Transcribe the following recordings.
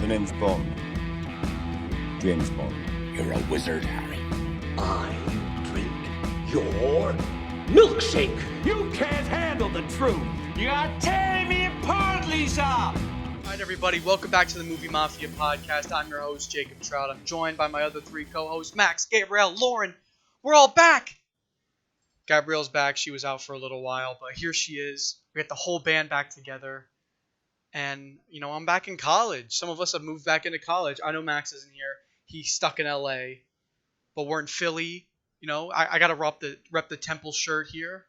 The name's Bond. James Bond. You're a wizard, Harry. I drink your milkshake. You can't handle the truth. You are tearing me apart, Lisa! All right, everybody, welcome back to the Movie Mafia podcast. I'm your host, Jacob Trout. I'm joined by my other three co-hosts, Max, Gabrielle, Lauren. We're all back. Gabrielle's back. She was out for a little while, but here she is. We got the whole band back together. And, you know, I'm back in college. Some of us have moved back into college. I know Max isn't here. He's stuck in LA. But we're in Philly. You know, I got to rep the Temple shirt here.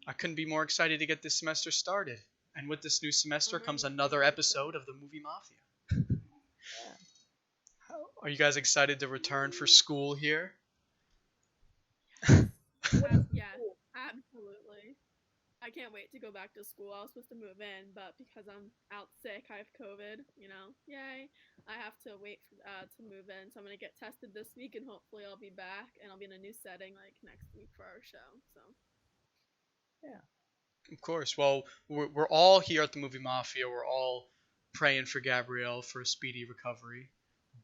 I couldn't be more excited to get this semester started. And with this new semester comes another episode of the Movie Mafia. Are you guys excited to return for school here? Yeah, absolutely. I can't wait to go back to school. I was supposed to move in, but because I'm out sick, I have COVID, you know, yay. I have to wait to move in, so I'm going to get tested this week, and hopefully I'll be back, and I'll be in a new setting, like, next week for our show, so. Yeah. Of course. Well, we're all here at the Movie Mafia. We're all praying for Gabrielle for a speedy recovery.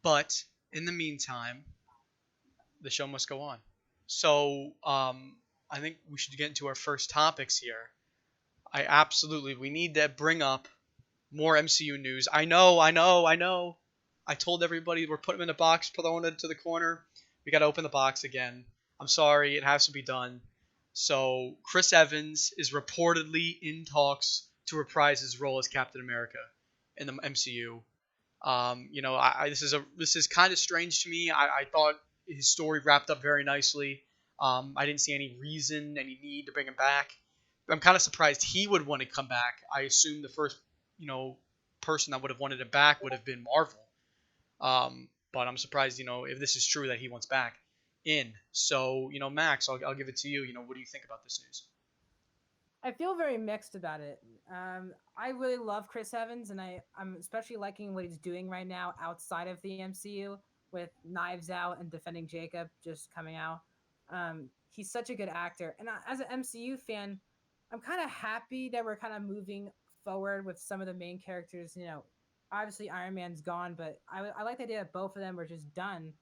But in the meantime, the show must go on. So I think we should get into our first topics here. We need to bring up more MCU news. I know. I told everybody we're putting them in a box, throwing it to the corner. We got to open the box again. I'm sorry. It has to be done. So Chris Evans is reportedly in talks to reprise his role as Captain America in the MCU. You know, this is kind of strange to me. I thought his story wrapped up very nicely. I didn't see any reason, any need to bring him back. I'm kind of surprised he would want to come back. I assume the first, you know, person that would have wanted him back would have been Marvel. But I'm surprised, you know, if this is true that he wants back in. So, you know, Max, I'll give it to you. You know, what do you think about this news? I feel very mixed about it. I really love Chris Evans, and I'm especially liking what he's doing right now outside of the MCU with Knives Out and Defending Jacob just coming out. He's such a good actor. And as an MCU fan, I'm kind of happy that we're kind of moving forward with some of the main characters. You know, obviously Iron Man's gone, but I like the idea that both of them were just done.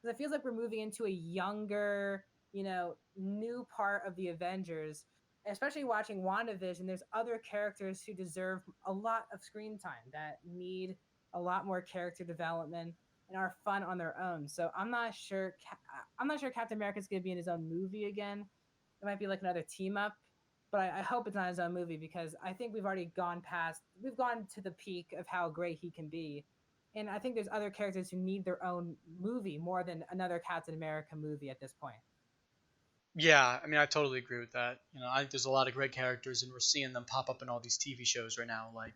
Because it feels like we're moving into a younger, you know, new part of the Avengers. Especially watching WandaVision, there's other characters who deserve a lot of screen time that need a lot more character development and are fun on their own. So I'm not sure Captain America's going to be in his own movie again. It might be like another team up, but I hope it's not his own movie because I think we've gone to the peak of how great he can be. And I think there's other characters who need their own movie more than another Captain America movie at this point. Yeah, I mean, I totally agree with that. You know, I think there's a lot of great characters, and we're seeing them pop up in all these TV shows right now, like,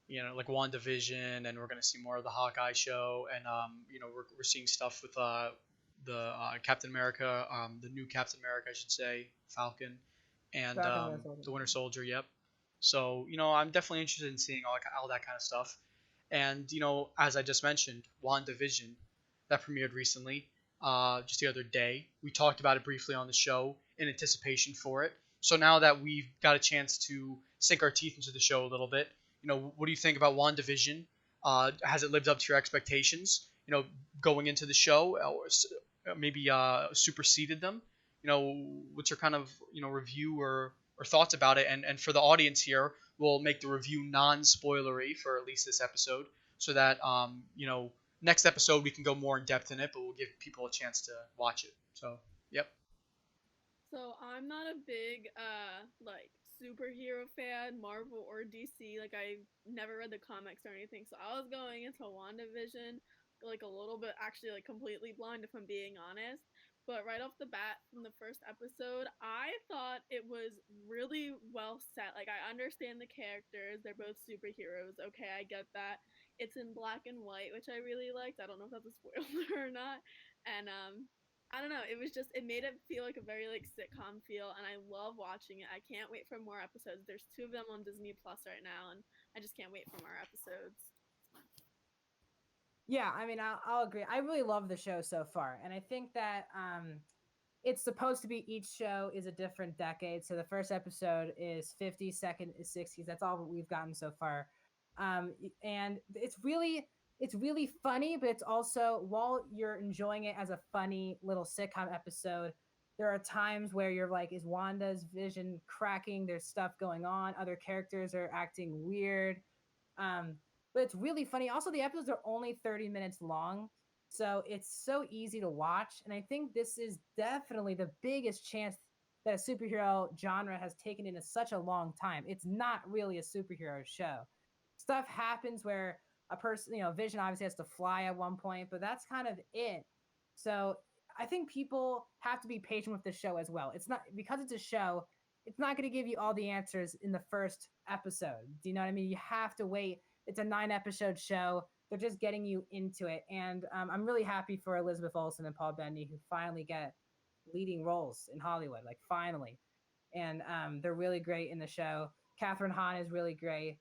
you know, like WandaVision, and we're going to see more of the Hawkeye show, and, you know, we're seeing stuff with the Captain America, the new Captain America, I should say, Falcon, and the Winter Soldier, yep. So, you know, I'm definitely interested in seeing all that kind of stuff. And, you know, as I just mentioned, WandaVision, that premiered recently. Just the other day. We talked about it briefly on the show in anticipation for it. So now that we've got a chance to sink our teeth into the show a little bit, you know, what do you think about WandaVision? Has it lived up to your expectations? You know, going into the show, or maybe superseded them? You know, what's your kind of, you know, review or thoughts about it? And for the audience here, we'll make the review non-spoilery for at least this episode, so that you know, next episode we can go more in depth in it, but we'll give people a chance to watch it. So, yep. So I'm not a big like superhero fan, Marvel or DC. Like I never read the comics or anything, so I was going into WandaVision like a little bit, actually like completely blind if I'm being honest. But right off the bat from the first episode, I thought it was really well set. Like I understand the characters, they're both superheroes. Okay, I get that. It's in black and white, which I really liked. I don't know if that's a spoiler or not. And I don't know, it made it feel like a very like sitcom feel, and I love watching it. I can't wait for more episodes. There's 2 of them on Disney Plus right now, and I just can't wait for more episodes. Yeah, I mean, I'll agree. I really love the show so far, and I think that it's supposed to be each show is a different decade. So the first episode is 50s, second is 60s. That's all we've gotten so far. And it's really funny, but it's also, while you're enjoying it as a funny little sitcom episode, there are times where you're like, is Wanda's vision cracking? There's stuff going on. Other characters are acting weird. Um, but it's really funny. Also, the episodes are only 30 minutes long, so it's so easy to watch. And I think this is definitely the biggest chance that a superhero genre has taken in such a long time. It's not really a superhero show. Stuff happens where a person, Vision obviously has to fly at one point, but that's kind of it. So I think people have to be patient with the show as well. It's not, because it's a show, it's not going to give you all the answers in the first episode. Do you know what I mean? You have to wait. It's a 9-episode show. They're just getting you into it. And I'm really happy for Elizabeth Olsen and Paul Bettany, who finally get leading roles in Hollywood, like finally. And they're really great in the show. Catherine Hahn is really great.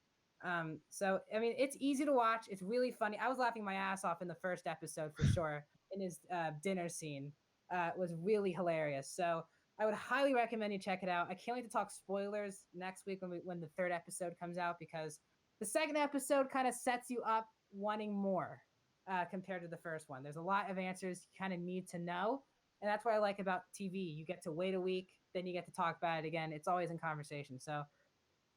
So, I mean, it's easy to watch. It's really funny. I was laughing my ass off in the first episode for sure. In his dinner scene was really hilarious. So I would highly recommend you check it out. I can't wait to talk spoilers next week when the third episode comes out, because the second episode kind of sets you up wanting more compared to the first one. There's a lot of answers you kind of need to know. And that's what I like about TV. You get to wait a week, then you get to talk about it again. It's always in conversation. So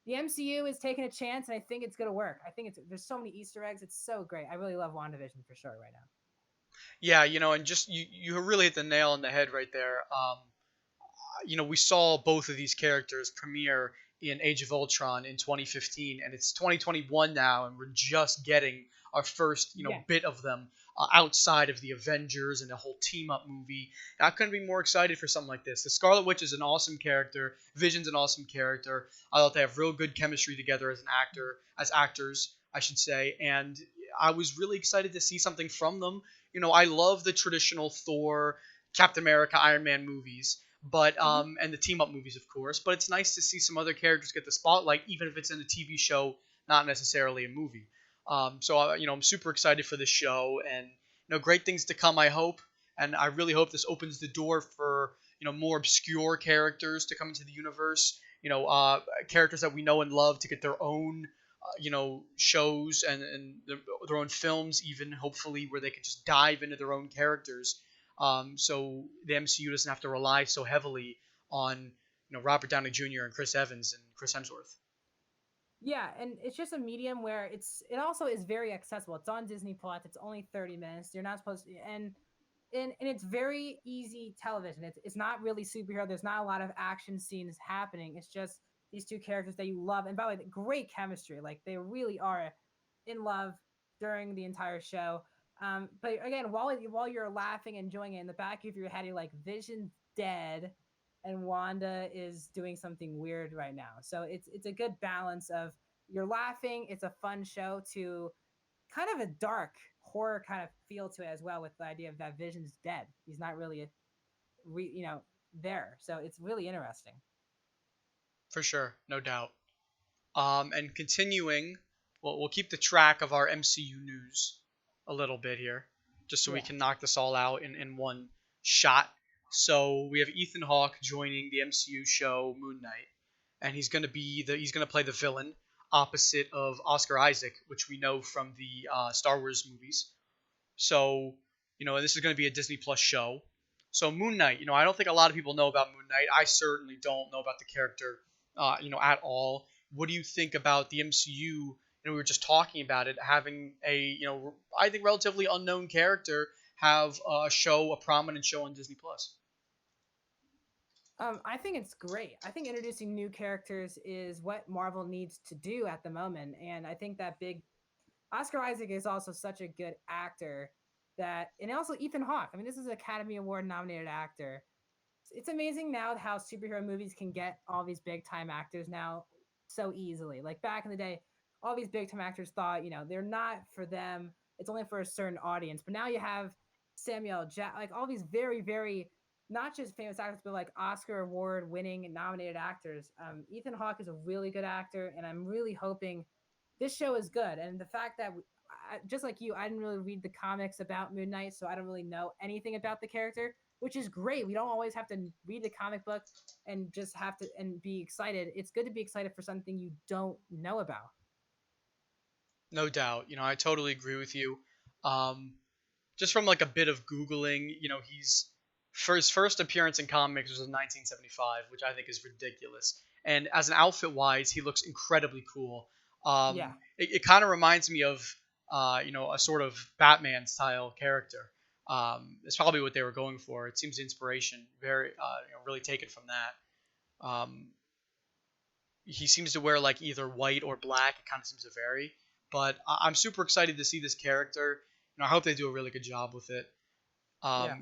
the MCU is taking a chance, and I think it's going to work. I think there's so many Easter eggs. It's so great. I really love WandaVision for sure right now. Yeah, and just you really hit the nail on the head right there. We saw both of these characters premiere in Age of Ultron in 2015, and it's 2021 now, and we're just getting our first, bit of them outside of the Avengers and a whole team-up movie. I couldn't be more excited for something like this. The Scarlet Witch is an awesome character. Vision's an awesome character. I thought they have real good chemistry together as actors, I should say, and I was really excited to see something from them. I love the traditional Thor, Captain America, Iron Man movies, but and the team up movies, of course. But it's nice to see some other characters get the spotlight, even if it's in a TV show, not necessarily a movie. So I'm super excited for this show, and great things to come, I hope. And I really hope this opens the door for more obscure characters to come into the universe. Characters that we know and love to get their own shows and their own films, even hopefully, where they can just dive into their own characters. So the MCU doesn't have to rely so heavily on Robert Downey Jr. and Chris Evans and Chris Hemsworth. Yeah, and it's just a medium where it also is very accessible. It's on Disney Plus. It's only 30 minutes. You're not supposed to, and it's very easy television. It's not really superhero. There's not a lot of action scenes happening. It's just these two characters that you love. And by the way, great chemistry. Like, they really are in love during the entire show. But again, while you're laughing, enjoying it, in the back of your head, you're like, Vision's dead and Wanda is doing something weird right now. So it's a good balance of, you're laughing, it's a fun show, to kind of a dark horror kind of feel to it as well, with the idea of that Vision's dead. He's not really there. So it's really interesting. For sure, no doubt. And continuing, we'll keep the track of our MCU news a little bit here, just so we can knock this all out in one shot. So we have Ethan Hawke joining the MCU show Moon Knight, and he's gonna play the villain opposite of Oscar Isaac, which we know from the Star Wars movies. So this is gonna be a Disney Plus show. So Moon Knight, I don't think a lot of people know about Moon Knight. I certainly don't know about the character, at all. What do you think about the MCU? We were just talking about it, having a, I think relatively unknown character have a prominent show on Disney Plus. I think it's great. I think introducing new characters is what Marvel needs to do at the moment. And I think that Oscar Isaac is also such a good actor and also Ethan Hawke. I mean, this is an Academy Award nominated actor. It's amazing now how superhero movies can get all these big time actors now so easily. Like, back in the day, all these big time actors thought, they're not for them. It's only for a certain audience. But now you have Samuel Jackson, like all these very, very, not just famous actors, but like Oscar Award winning and nominated actors. Ethan Hawke is a really good actor, and I'm really hoping this show is good. And the fact that, just like you, I didn't really read the comics about Moon Knight, so I don't really know anything about the character, which is great. We don't always have to read the comic book and just have to and be excited. It's good to be excited for something you don't know about. No doubt. I totally agree with you. Um, just from like a bit of googling, he's for his first appearance in comics was in 1975, which I think is ridiculous. And as an outfit wise, he looks incredibly cool. Yeah. It kind of reminds me of a sort of Batman style character. It's probably what they were going for. It seems the inspiration very really taken from that. He seems to wear like either white or black. It kind of seems to vary. But I'm super excited to see this character. I hope they do a really good job with it. Yeah.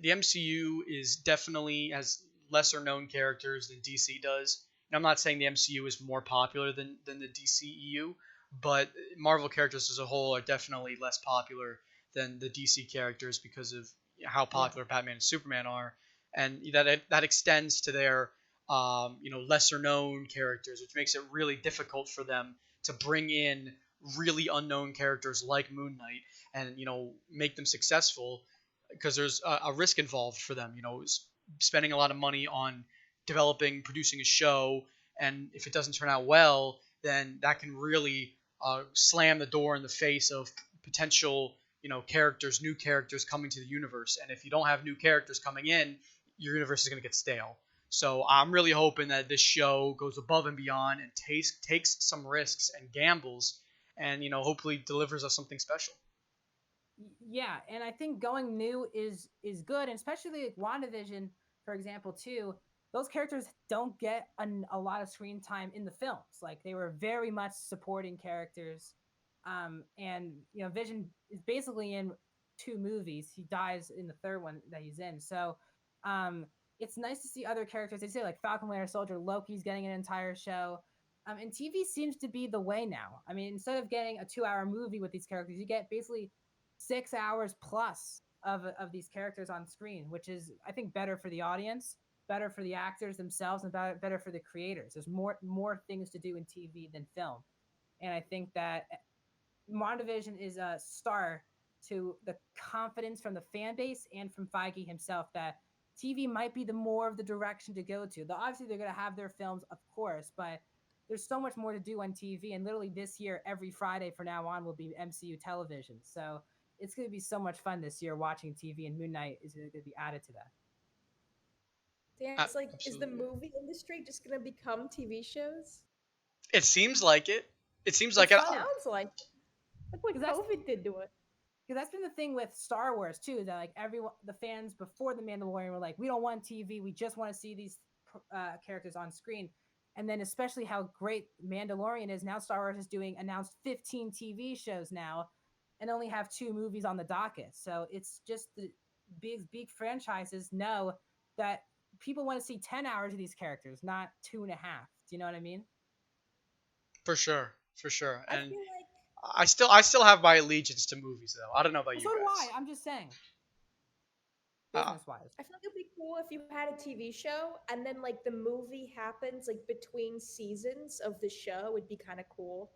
The MCU is definitely has lesser known characters than DC does. And I'm not saying the MCU is more popular than the DCEU, but Marvel characters as a whole are definitely less popular than the DC characters because of how popular Batman and Superman are, and that extends to their lesser known characters, which makes it really difficult for them to bring in really unknown characters like Moon Knight and make them successful because there's a risk involved for them. Spending a lot of money on developing, producing a show, and if it doesn't turn out well, then that can really slam the door in the face of potential, characters, new characters coming to the universe. And if you don't have new characters coming in, your universe is going to get stale. So I'm really hoping that this show goes above and beyond and takes some risks and gambles, and hopefully delivers us something special. Yeah, and I think going new is good, and especially like WandaVision, for example, too. Those characters don't get a lot of screen time in the films. Like they were very much supporting characters, and Vision is basically in 2 movies. He dies in the third one that he's in. So, it's nice to see other characters. They say like Falcon Winter Soldier, Loki's getting an entire show. And TV seems to be the way now. I mean, instead of getting a 2-hour movie with these characters, you get basically 6 hours plus of these characters on screen, which is, I think, better for the audience, better for the actors themselves, and better for the creators. There's more things to do in TV than film, and I think that WandaVision is a star to the confidence from the fan base and from Feige himself that TV might be more of the direction to go to. Obviously, they're going to have their films, of course, but there's so much more to do on TV. And literally this year, every Friday from now on will be MCU television. So it's going to be so much fun this year watching TV, and Moon Knight is going to be added to that. Dan, it's like, is the movie industry just going to become TV shows? It seems like it. It seems like it it. Sounds like what COVID did to it. Because that's been the thing with Star Wars too, that like the fans before the Mandalorian were like, we don't want TV, we just want to see these characters on screen. And then especially how great Mandalorian is now, Star Wars is announced 15 TV shows now, and only have 2 movies on the docket. So it's just the big franchises know that people want to see 10 hours of these characters, not 2.5. Do you know what I mean? For sure. And feel like I still have my allegiance to movies though. I don't know about you so guys. do I. I'm just saying. Business-wise. I feel like it'd be cool if you had a TV show and then like the movie happens like between seasons of the show. It'd be kind of cool.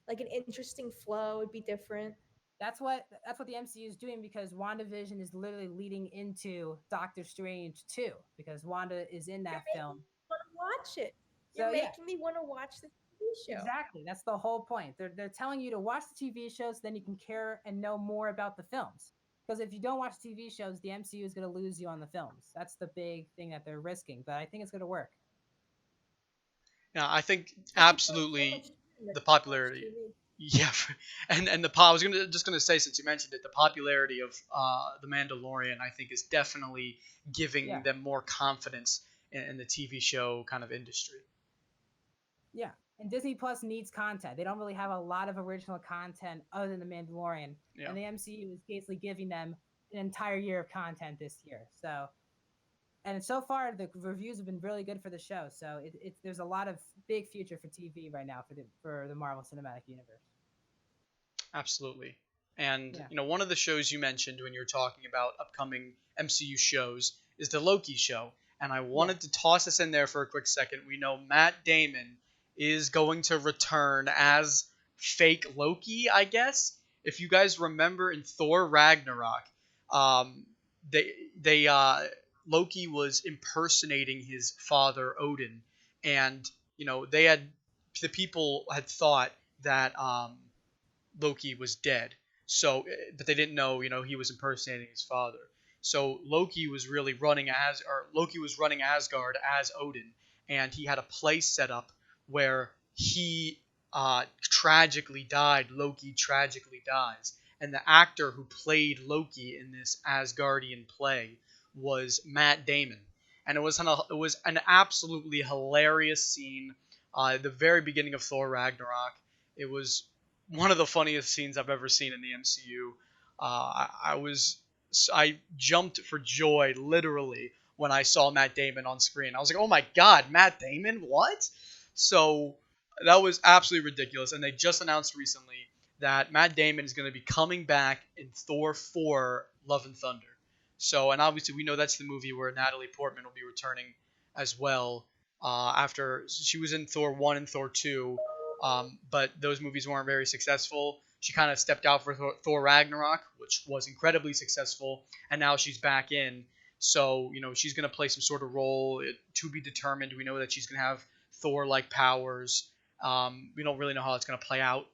Like an interesting flow. It'd be different. That's what the MCU is doing, because WandaVision is literally leading into Doctor Strange 2, because Wanda is in that film. Want to watch it? You're making me want to watch the TV show. Exactly. That's the whole point. They're telling you to watch the TV shows, so then you can care and know more about the films. Because if you don't watch TV shows, the MCU is going to lose you on the films. That's the big thing that they're risking. But I think it's going to work. Yeah, I think absolutely the popularity. Yeah, and I was just gonna say, since you mentioned it, the popularity of the Mandalorian, I think, is definitely giving them more confidence in the TV show kind of industry. Yeah, and Disney Plus needs content. They don't really have a lot of original content other than the Mandalorian, and the MCU is basically giving them an entire year of content this year. So, and so far the reviews have been really good for the show. So there's a lot of big future for TV right now for the Marvel Cinematic Universe. Absolutely. And one of the shows you mentioned when you were talking about upcoming MCU shows is the Loki show. And I wanted to toss this in there for a quick second. We know Matt Damon is going to return as fake Loki, I guess. If you guys remember in Thor Ragnarok, Loki was impersonating his father Odin, and the people had thought that Loki was dead. So, but they didn't know, he was impersonating his father. So Loki was running Asgard as Odin, and he had a place set up where he tragically died. Loki tragically dies, and the actor who played Loki in this Asgardian play was Matt Damon, and it was an absolutely hilarious scene. The very beginning of Thor Ragnarok, it was one of the funniest scenes I've ever seen in the MCU. I jumped for joy literally when I saw Matt Damon on screen. I was like, "Oh my God, Matt Damon! What?" So that was absolutely ridiculous. And they just announced recently that Matt Damon is going to be coming back in Thor 4: Love and Thunder. So, and obviously we know that's the movie where Natalie Portman will be returning as well. After she was in Thor 1 and Thor 2, but those movies weren't very successful. She kind of stepped out for Thor Ragnarok, which was incredibly successful, and now she's back in. So, she's going to play some sort of role to be determined. We know that she's going to have Thor-like powers. We don't really know how it's going to play out.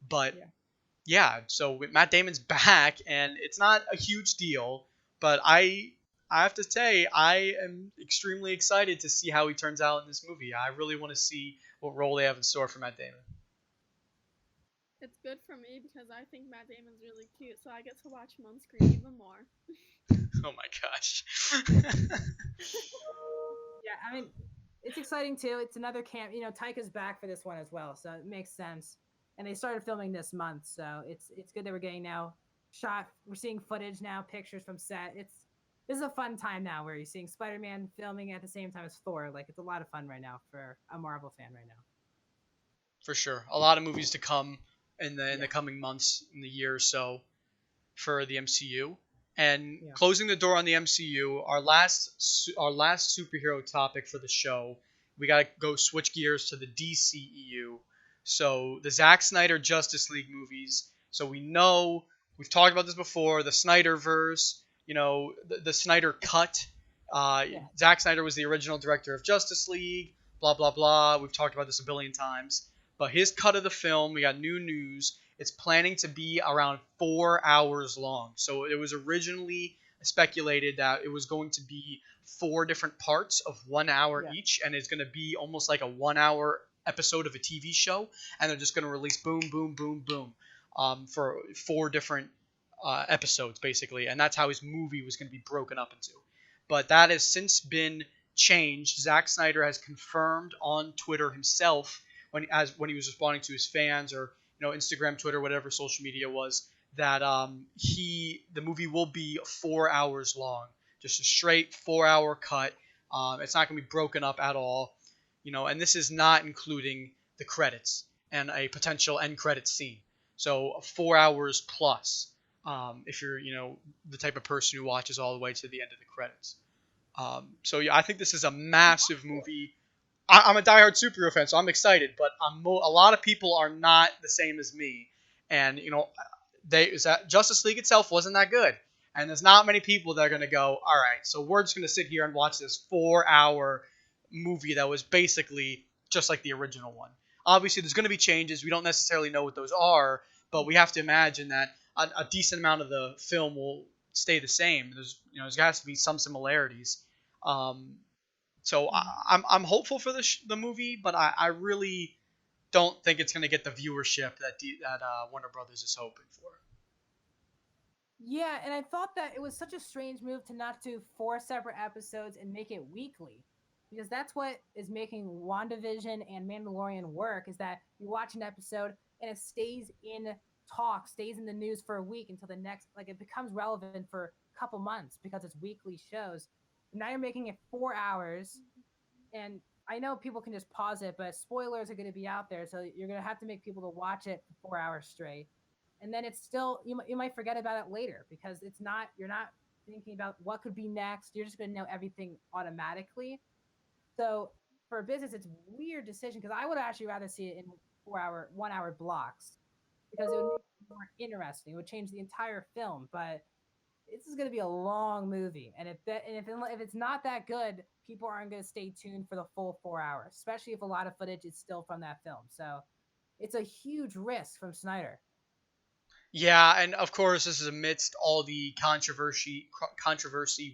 But, yeah, so Matt Damon's back, and it's not a huge deal. But I have to say, I am extremely excited to see how he turns out in this movie. I really want to see what role they have in store for Matt Damon. It's good for me because I think Matt Damon's really cute, so I get to watch him on screen even more. Oh my gosh. Yeah, I mean, it's exciting too. It's another camp. Taika's back for this one as well, so it makes sense. And they started filming this month, so it's good that we're getting now we're seeing footage now, pictures from set. This is a fun time now where you're seeing Spider-Man filming at the same time as Thor. Like, it's a lot of fun right now for a Marvel fan right now. For sure. A lot of movies to come in the coming months, in the year or so, for the MCU. And closing the door on the MCU, our last superhero topic for the show, we got to go switch gears to the DCEU. So the Zack Snyder Justice League movies. So we know, we've talked about this before, the Snyderverse, the Snyder cut. Zack Snyder was the original director of Justice League, blah, blah, blah. We've talked about this a billion times. But his cut of the film, we got new news. It's planning to be around 4 hours long. So it was originally speculated that it was going to be 4 different parts of 1 hour each, and it's going to be almost like a 1 hour episode of a TV show, and they're just going to release boom, boom, boom, boom for 4 different episodes, basically. And that's how his movie was going to be broken up into. But that has since been changed. Zack Snyder has confirmed on Twitter himself, when he was responding to his fans, or Instagram, Twitter, whatever social media was, that the movie will be 4 hours long, just a straight 4 hour cut. It's not going to be broken up at all, and this is not including the credits and a potential end credits scene. So 4 hours plus, if you're the type of person who watches all the way to the end of the credits. So I think this is a massive movie. I'm a diehard superhero fan, so I'm excited, but a lot of people are not the same as me. And, Justice League itself wasn't that good. And there's not many people that are going to go, all right, so we're just going to sit here and watch this 4 hour movie that was basically just like the original one. Obviously, there's going to be changes. We don't necessarily know what those are, but we have to imagine that a decent amount of the film will stay the same. There's has to be some similarities. So I'm hopeful for the movie, but I really don't think it's going to get the viewership that Warner Brothers is hoping for. Yeah, and I thought that it was such a strange move to not do 4 separate episodes and make it weekly, because that's what is making WandaVision and Mandalorian work, is that you watch an episode and it stays in the news for a week until the next, it becomes relevant for a couple months because it's weekly shows. Now you're making it 4 hours, and I know people can just pause it, but spoilers are going to be out there, so you're going to have to make people to watch it for 4 hours straight. And then it's still, you might forget about it later, because you're not thinking about what could be next. You're just going to know everything automatically. So for a business, it's a weird decision, because I would actually rather see it in 1 hour blocks, because it would make it more interesting. It would change the entire film, but this is going to be a long movie, and if it's not that good, people aren't going to stay tuned for the full 4 hours, especially if a lot of footage is still from that film. So it's a huge risk from Snyder. Yeah, and of course this is amidst all the controversy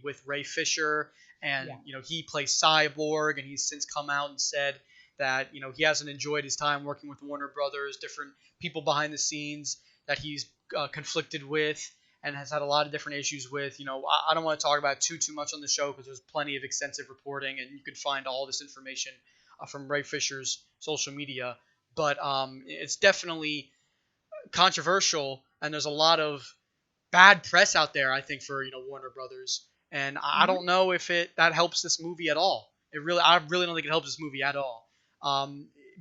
with Ray Fisher, and Yeah. he plays Cyborg, and he's since come out and said that he hasn't enjoyed his time working with Warner Brothers, different people behind the scenes that he's conflicted with, and has had a lot of different issues with. I don't want to talk about too much on the show because there's plenty of extensive reporting, and you can find all this information from Ray Fisher's social media. But it's definitely controversial, and there's a lot of bad press out there, I think, for Warner Brothers, and I don't know if that helps this movie at all. I really don't think it helps this movie at all.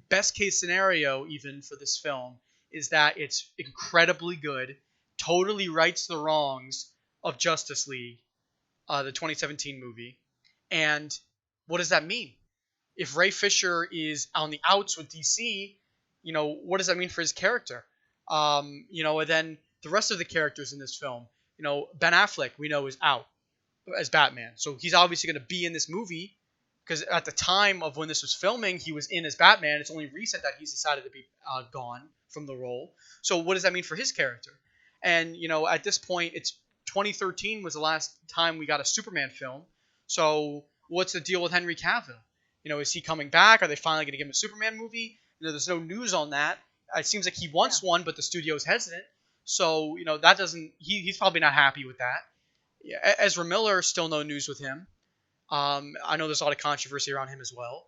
Best case scenario, even for this film, is that it's incredibly good, totally rights the wrongs of Justice League, the 2017 movie, and what does that mean? If Ray Fisher is on the outs with DC, what does that mean for his character? And then the rest of the characters in this film, Ben Affleck, we know, is out as Batman. So he's obviously going to be in this movie because at the time of when this was filming, he was in as Batman. It's only recent that he's decided to be gone from the role. So what does that mean for his character? And, at this point, it's 2013 was the last time we got a Superman film. So what's the deal with Henry Cavill? Is he coming back? Are they finally going to give him a Superman movie? There's no news on that. It seems like he wants one, but the studio's hesitant. So, that doesn't... He's probably not happy with that. Yeah, Ezra Miller, still no news with him. I know there's a lot of controversy around him as well.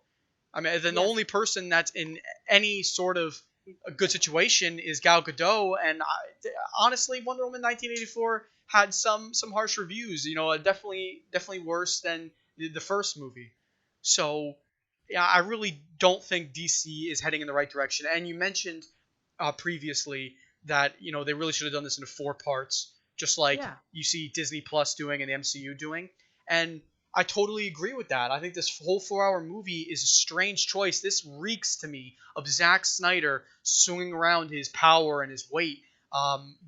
I mean, then the only person that's in any sort of a good situation is Gal Gadot, and honestly, Wonder Woman 1984 had some harsh reviews. Definitely worse than the first movie. So, yeah, I really don't think DC is heading in the right direction. And you mentioned previously that they really should have done this into 4 parts, just like you see Disney Plus doing and the MCU doing. And I totally agree with that. I think this whole 4-hour movie is a strange choice. This reeks to me of Zack Snyder swinging around his power and his weight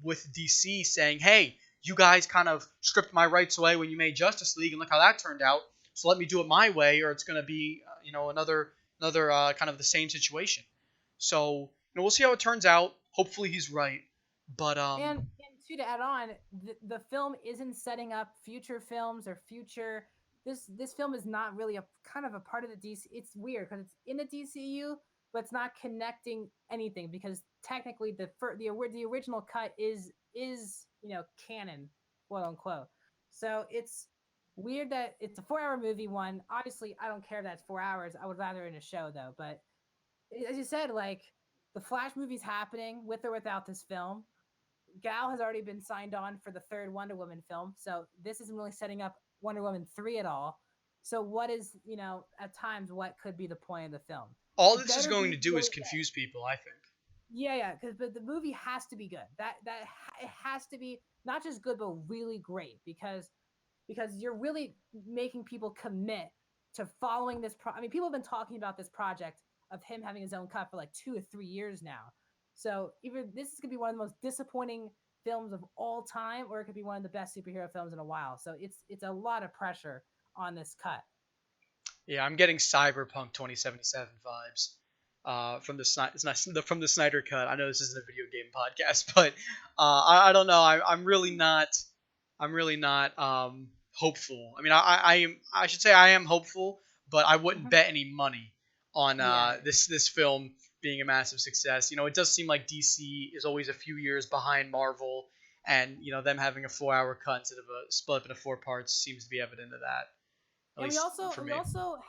with DC, saying, "Hey, you guys kind of stripped my rights away when you made Justice League, and look how that turned out. So let me do it my way, or it's going to be another kind of the same situation." So we'll see how it turns out. Hopefully he's right. But and to add on, the film isn't setting up future films or future. This film is not really a kind of a part of the DC. It's weird because it's in the DCU, but it's not connecting anything because technically the original cut is canon, quote unquote. So it's weird that it's a 4-hour movie. One, obviously, I don't care that it's 4 hours. I would rather in a show though. But as you said, like the Flash movie's happening with or without this film. Gal has already been signed on for the 3rd Wonder Woman film, so this isn't really setting up Wonder Woman 3 at all. So what is, at times, what could be the point of the film? All this is going to do is confuse people, I think. Yeah, but the movie has to be good. It has to be not just good, but really great because you're really making people commit to following this. I mean, people have been talking about this project of him having his own cut for like 2 or 3 years now. So either this is going to be one of the most disappointing films of all time, or it could be one of the best superhero films in a while. So it's a lot of pressure on this cut. Yeah, I'm getting Cyberpunk 2077 vibes from the Snyder cut. I know this isn't a video game podcast, but I don't know. I'm really not hopeful. I mean, I should say I am hopeful, but I wouldn't bet any money on this film being a massive success. It does seem like DC is always a few years behind Marvel, and them having a 4-hour cut instead of a split up into 4 parts seems to be evident of that. And we also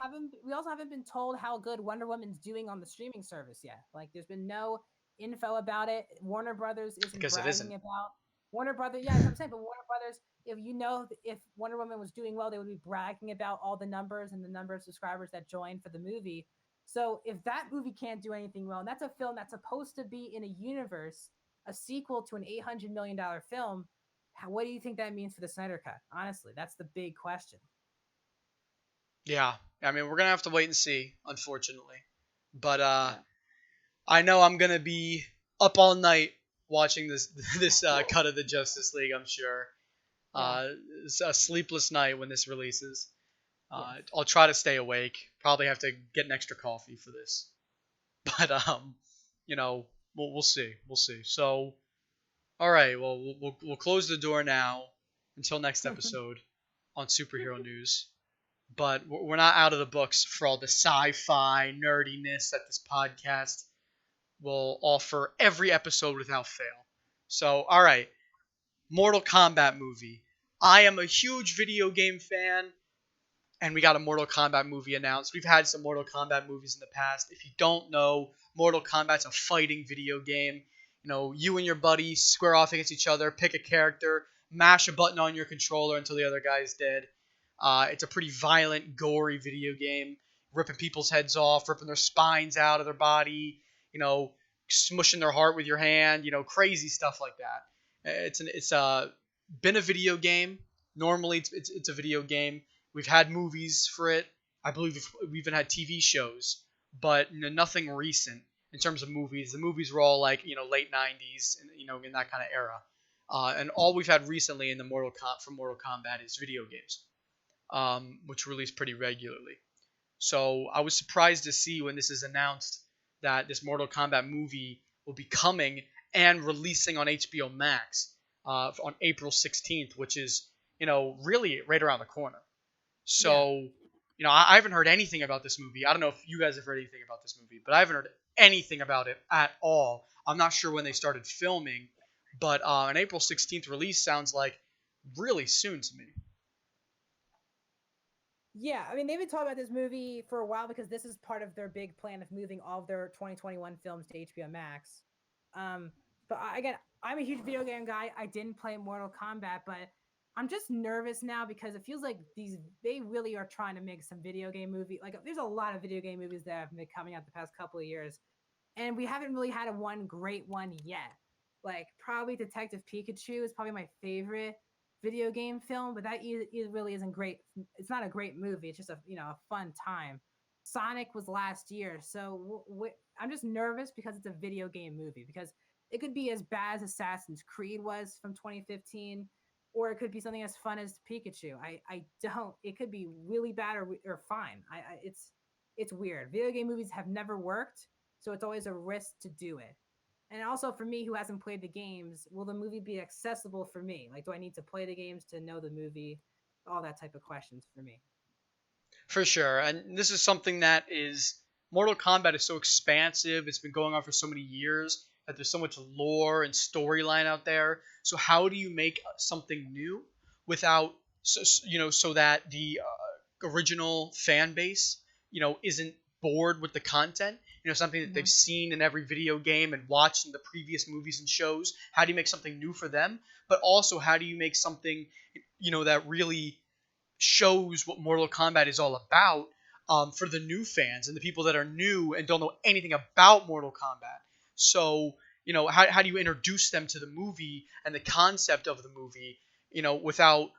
haven't been told how good Wonder Woman's doing on the streaming service yet. Like, there's been no info about it. Warner Brothers isn't bragging about Warner Brothers. Yeah, that's what I'm saying. But Warner Brothers, if Wonder Woman was doing well, they would be bragging about all the numbers and the number of subscribers that joined for the movie. So if that movie can't do anything well, and that's a film that's supposed to be in a universe, a sequel to an $800 million film, what do you think that means for the Snyder Cut? Honestly, that's the big question. Yeah, I mean, we're going to have to wait and see, unfortunately. But I know I'm going to be up all night watching this cut of the Justice League, I'm sure. It's a sleepless night when this releases. I'll try to stay awake. Probably have to get an extra coffee for this. But, we'll see. We'll see. So, All right. Well, we'll close the door now until next episode on superhero news. But we're not out of the books for all the sci-fi nerdiness that this podcast will offer every episode without fail. So, all right, Mortal Kombat movie. I am a huge video game fan, and we got a Mortal Kombat movie announced. We've had some Mortal Kombat movies in the past. If you don't know, Mortal Kombat's a fighting video game. You know, you and your buddy square off against each other, pick a character, mash a button on your controller until the other guy's dead. It's a pretty violent, gory video game, ripping people's heads off, ripping their spines out of their body, you know, smushing their heart with your hand, you know, crazy stuff like that. It's been a video game. Normally, it's a video game. We've had movies for it. I believe we've even had TV shows, but nothing recent in terms of movies. The movies were all like late '90s, and in that kind of era. And all we've had recently in the Mortal Kombat is video games, which release pretty regularly. So I was surprised to see when this is announced that this Mortal Kombat movie will be coming and releasing on HBO Max on April 16th, which is really right around the corner. So, I haven't heard anything about this movie. I don't know if you guys have heard anything about this movie, but I haven't heard anything about it at all. I'm not sure when they started filming, but an April 16th release sounds like really soon to me. Yeah, I mean, they've been talking about this movie for a while because this is part of their big plan of moving all of their 2021 films to HBO Max. But again, I'm a huge video game guy. I didn't play Mortal Kombat, but I'm just nervous now because it feels like they really are trying to make some video game movie. Like, there's a lot of video game movies that have been coming out the past couple of years, and we haven't really had one great one yet. Like, probably Detective Pikachu is probably my favorite video game film, but that it really isn't great. It's not a great movie. It's just a fun time. Sonic was last year, so I'm just nervous because it's a video game movie, because it could be as bad as Assassin's Creed was from 2015, or it could be something as fun as Pikachu. I don't. It could be really bad or fine. It's weird. Video game movies have never worked, so it's always a risk to do it. And also for me, who hasn't played the games, will the movie be accessible for me? Like, do I need to play the games to know the movie? All that type of questions for me. For sure. And this is something that Mortal Kombat is so expansive. It's been going on for so many years that there's so much lore and storyline out there. So how do you make something new without, so that the original fan base, isn't bored with the content? Something that they've seen in every video game and watched in the previous movies and shows. How do you make something new for them? But also, how do you make something, that really shows what Mortal Kombat is all about for the new fans and the people that are new and don't know anything about Mortal Kombat? So, how do you introduce them to the movie and the concept of the movie, without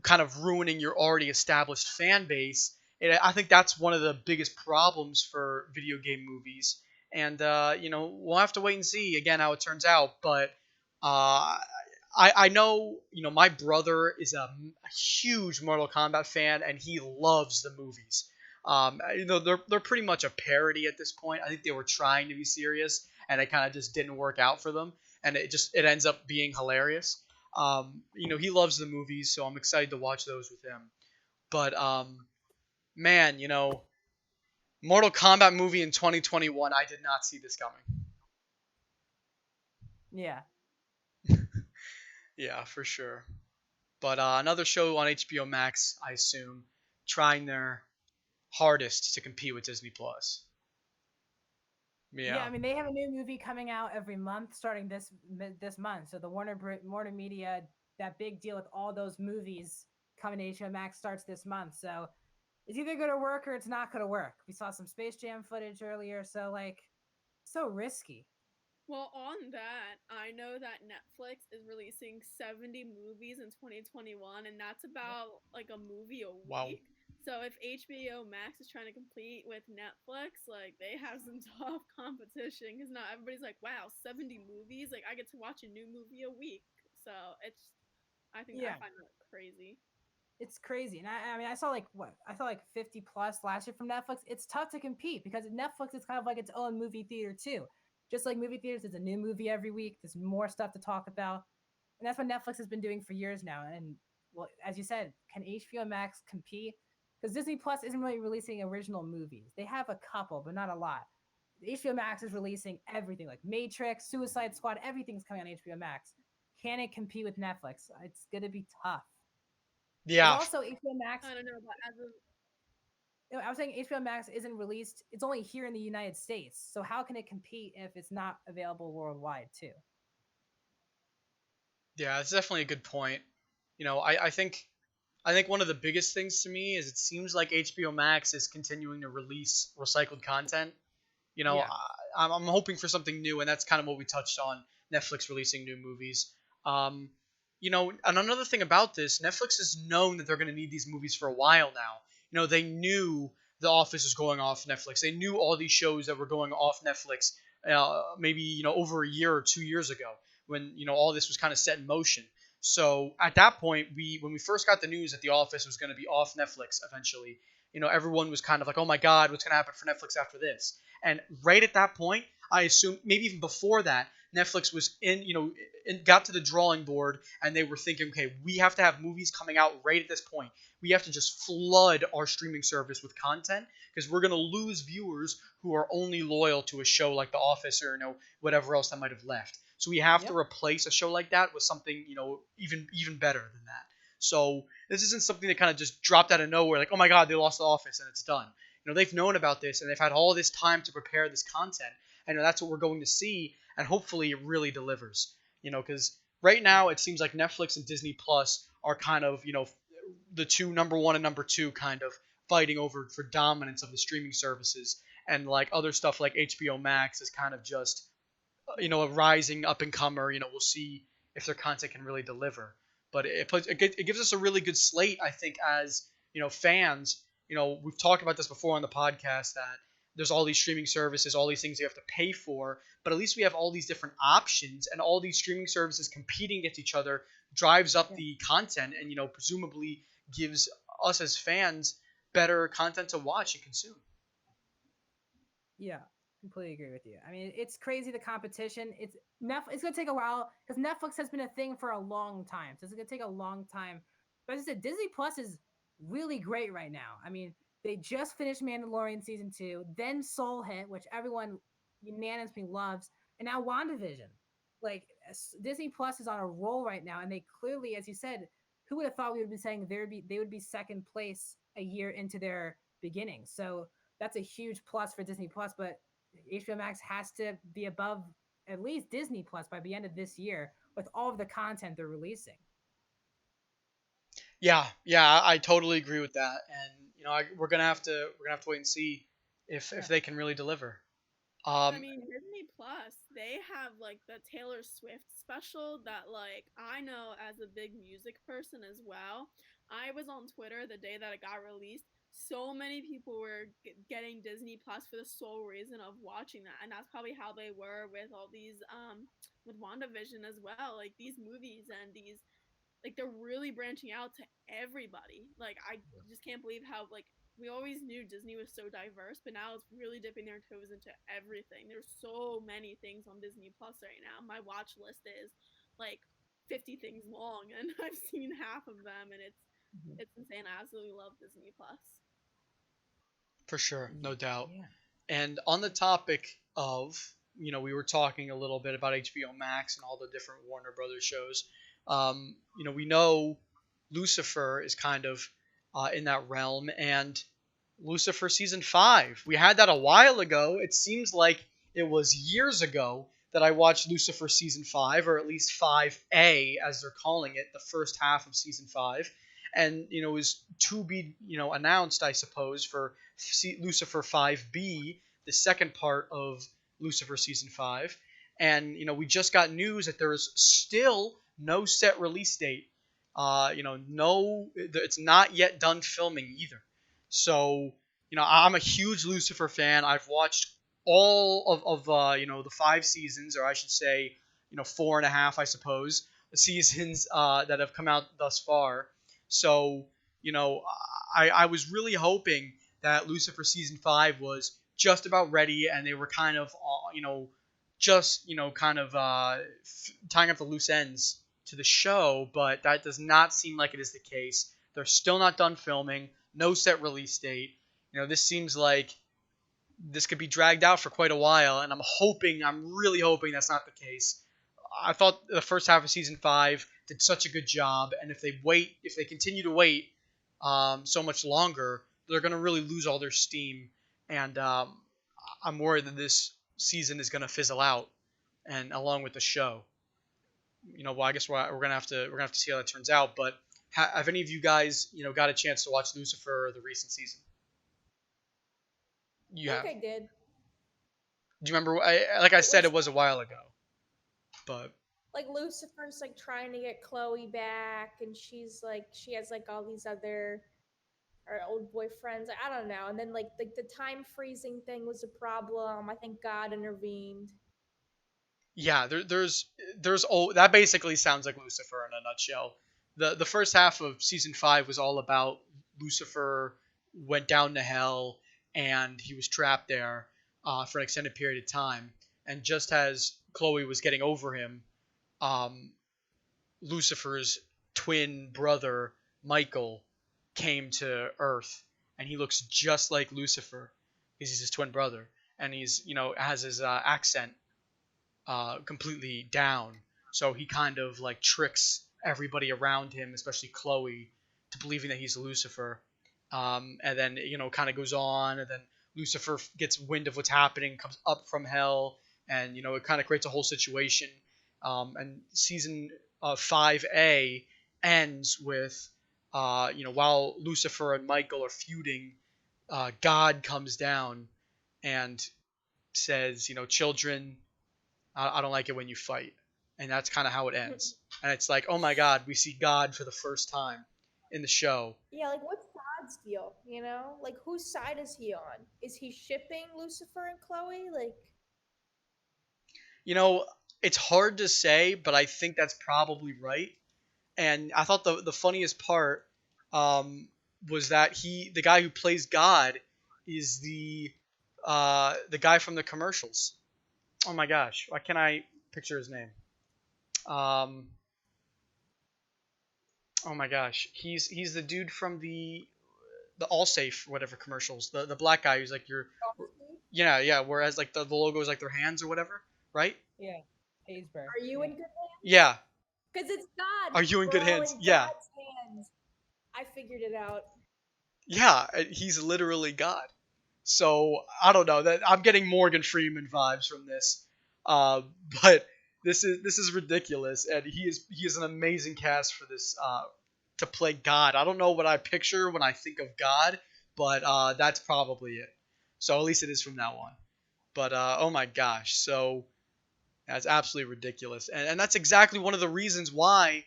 kind of ruining your already established fan base? And I think that's one of the biggest problems for video game movies. And, we'll have to wait and see again how it turns out. But I know, my brother is a huge Mortal Kombat fan, and he loves the movies. They're pretty much a parody at this point. I think they were trying to be serious, and it kind of just didn't work out for them. And it ends up being hilarious. He loves the movies, so I'm excited to watch those with him. But, man, Mortal Kombat movie in 2021, I did not see this coming. Yeah. Yeah, for sure. But another show on HBO Max, I assume, trying their hardest to compete with Disney Plus. Yeah, I mean, they have a new movie coming out every month starting this month. So the Warner Media, that big deal with all those movies coming to HBO Max starts this month. So it's either going to work or it's not going to work. We saw some Space Jam footage earlier, so so risky. Well, on that, I know that Netflix is releasing 70 movies in 2021, and that's about like a movie a week. Wow. So if HBO Max is trying to compete with Netflix, they have some tough competition, because not everybody's like, wow, 70 movies? I get to watch a new movie a week. So I find that crazy. It's crazy. And I mean, I saw 50 plus last year from Netflix. It's tough to compete because Netflix is kind of like its own movie theater too. just like movie theaters, there's a new movie every week. There's more stuff to talk about, and that's what Netflix has been doing for years now. And well, as you said, can HBO Max compete? Because Disney Plus isn't really releasing original movies. They have a couple, but not a lot. HBO Max is releasing everything, like Matrix, Suicide Squad, everything's coming on HBO Max. Can it compete with Netflix? It's gonna be tough. Because Yeah, also HBO Max, I don't know, but as of I was saying HBO Max isn't released. It's only here in the United States. So how can it compete if it's not available worldwide too? yeah, it's definitely a good point. I think one of the biggest things to me is it seems like HBO Max is continuing to release recycled content. Yeah. I'm hoping for something new, and that's kind of what we touched on. Netflix releasing new movies. Um, and another thing about this, Netflix has known that they're going to need these movies for a while now. They knew The Office was going off Netflix. They knew all these shows that were going off Netflix, maybe over a year or 2 years ago, when all this was kind of set in motion. So at that point, when we first got the news that The Office was going to be off Netflix eventually, everyone was kind of like, oh my God, what's going to happen for Netflix after this? And right at that point, I assume maybe even before that, Netflix was got to the drawing board and they were thinking, okay, we have to have movies coming out right at this point. We have to just flood our streaming service with content because we're going to lose viewers who are only loyal to a show like The Office or whatever else that might have left. So we have to replace a show like that with something even better than that. So this isn't something that kind of just dropped out of nowhere, like, oh my God, they lost The Office and it's done. They've known about this and they've had all this time to prepare this content. And that's what we're going to see, and hopefully it really delivers. Because right now it seems like Netflix and Disney Plus are kind of the two, number one and number two, kind of fighting over for dominance of the streaming services, and like other stuff like HBO Max is kind of just a rising up and comer. We'll see if their content can really deliver. But it gives us a really good slate, I think, as fans. We've talked about this before on the podcast that there's all these streaming services, all these things you have to pay for, but at least we have all these different options, and all these streaming services competing against each other drives up the content, and presumably gives us as fans better content to watch and consume. Yeah, completely agree with you. I mean, it's crazy, the competition. It's gonna take a while because Netflix has been a thing for a long time, so it's gonna take a long time. But as I said, Disney Plus is really great right now. I mean, they just finished Mandalorian season 2, then Soul hit, which everyone unanimously loves, and now WandaVision. Like, Disney Plus is on a roll right now, and they clearly, as you said, who would have thought we would be saying they would be second place a year into their beginning? So that's a huge plus for Disney Plus, but HBO Max has to be above at least Disney Plus by the end of this year with all of the content they're releasing. Yeah, I totally agree with that, and we're gonna have to wait and see if they can really deliver. I mean, Disney Plus, they have like the Taylor Swift special that, like, I know as a big music person as well. I was on Twitter the day that it got released. So many people were getting Disney Plus for the sole reason of watching that, and that's probably how they were with all these with WandaVision as well. Like, these movies and these, like, they're really branching out to everybody. Like, I just can't believe how, like, we always knew Disney was so diverse, but now it's really dipping their toes into everything. There's so many things on Disney Plus right now. My watch list is like 50 things long, and I've seen half of them, and it's insane. I absolutely love Disney Plus. For sure, no doubt. Yeah. And on the topic of, we were talking a little bit about HBO Max and all the different Warner Brothers shows. We know Lucifer is kind of in that realm, and Lucifer season 5. We had that a while ago. It seems like it was years ago that I watched Lucifer season 5, or at least 5A as they're calling it, the first half of season 5. And it was to be announced, I suppose, for Lucifer 5B, the second part of Lucifer season 5. And we just got news that there is still no set release date. It's not yet done filming either. So I'm a huge Lucifer fan. I've watched all of the 5 seasons, or I should say 4.5, I suppose, seasons that have come out thus far. So I was really hoping that Lucifer season 5 was just about ready, and they were kind of just kind of tying up the loose ends to the show, but that does not seem like it is the case. They're still not done filming. No set release date. This seems like this could be dragged out for quite a while, and I'm really hoping that's not the case. I thought the first half of season 5 did such a good job, and if they continue to wait so much longer, they're going to really lose all their steam, and I'm worried that this season is going to fizzle out, and along with the show. Well, I guess we're gonna have to see how that turns out. But have any of you guys got a chance to watch Lucifer the recent season? You have. I think I did. Do you remember? Like I said, it was a while ago, but like Lucifer's like trying to get Chloe back, and she has like all these other old boyfriends. I don't know. And then like the time freezing thing was a problem. I think God intervened. yeah, there's that basically sounds like Lucifer in a nutshell. The first half of season 5 was all about Lucifer went down to hell and he was trapped there for an extended period of time. And just as Chloe was getting over him, Lucifer's twin brother Michael came to Earth, and he looks just like Lucifer because he's his twin brother, and he's has his accent completely down. So he kind of like tricks everybody around him, especially Chloe, to believing that he's Lucifer. And then kind of goes on, and then Lucifer gets wind of what's happening, comes up from hell, and it kind of creates a whole situation. And season 5A ends with while Lucifer and Michael are feuding, God comes down and says, children, I don't like it when you fight. And that's kind of how it ends. And it's like, oh my God, we see God for the first time in the show. Yeah, like what's God's deal? Like whose side is he on? Is he shipping Lucifer and Chloe? Like, it's hard to say, but I think that's probably right. And I thought the funniest part was that the guy who plays God is the guy from the commercials. Oh my gosh, why can't I picture his name? Oh my gosh, he's the dude from the Allsafe whatever commercials. The black guy who's like your yeah. Whereas like the logo is like their hands or whatever, right? Yeah, Haysbert. Are you in good hands? Yeah. Because it's God. Are you in good hands? In yeah. God's hands. I figured it out. Yeah, he's literally God. So I don't know, that I'm getting Morgan Freeman vibes from this, but this is ridiculous, and he is an amazing cast for this to play God. I don't know what I picture when I think of God, but that's probably it. So at least it is from now on. But oh my gosh, so that's absolutely ridiculous, and that's exactly one of the reasons why